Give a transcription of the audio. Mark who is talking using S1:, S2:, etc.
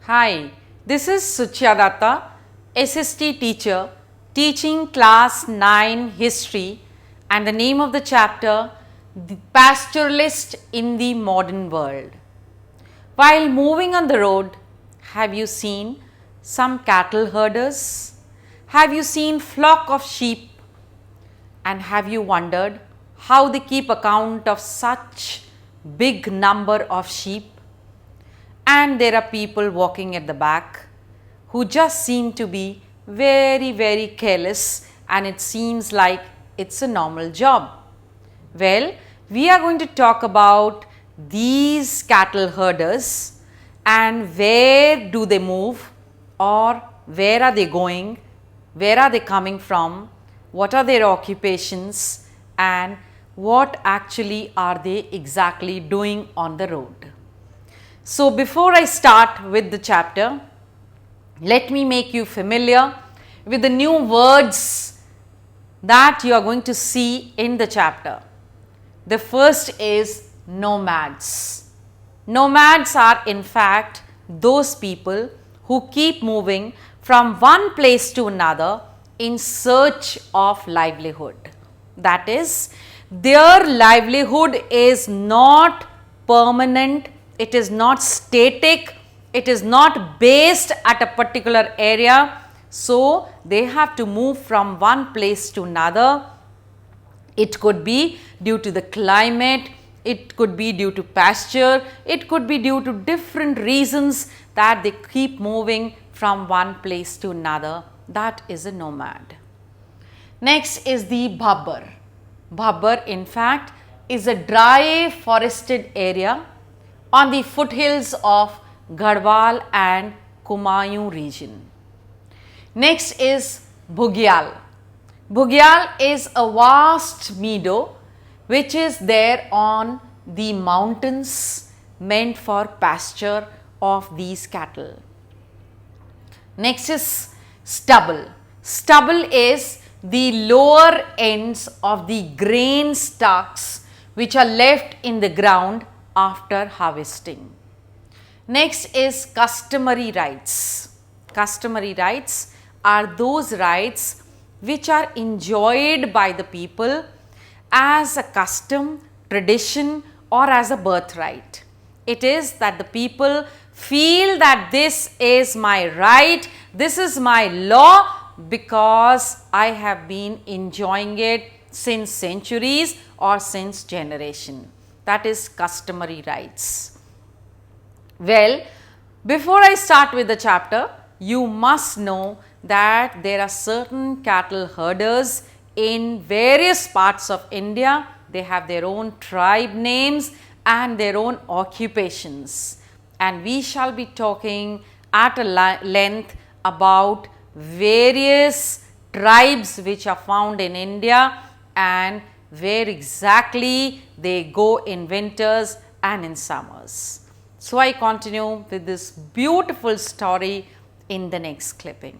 S1: Hi, this is Suchadatta, SST teacher teaching class 9 history, and the name of the chapter, The Pastoralist in the Modern World. While moving on the road, have you seen some cattle herders? Have you seen flock of sheep? And have you wondered how they keep account of such big number of sheep? And there are people walking at the back who just seem to be very careless, and it seems like it's a normal job. Well, we are going to talk about these cattle herders and where do they move, or where are they going, where are they coming from, what are their occupations, and what actually are they exactly doing on the road. So, before I start with the chapter, let me make you familiar with the new words that you are going to see in the chapter. The first is nomads. Nomads are in fact those people who keep moving from one place to another in search of livelihood. That is, their livelihood is not permanent, it is not static, it is not based at a particular area. So, they have to move from one place to another. It could be due to the climate, it could be due to pasture, it could be due to different reasons that they keep moving from one place to another. That is a nomad. Next is the Babar. Babar in fact is a dry forested area on the foothills of Garhwal and Kumaon region. Next is Bugyal. Bugyal is a vast meadow which is there on the mountains meant for pasture of these cattle. Next is Stubble. Stubble is the lower ends of the grain stalks which are left in the ground after harvesting. Next is customary rights. Customary rights are those rights which are enjoyed by the people as a custom, tradition, or as a birthright. It is that the people feel that this is my right, this is my law, because I have been enjoying it since centuries or since generation. That is customary rights. Well, before I start with the chapter, you must know that there are certain cattle herders in various parts of India. They have their own tribe names and their own occupations, and we shall be talking at a length about various tribes which are found in India and where exactly they go in winters and in summers. So, I continue with this beautiful story in the next clipping.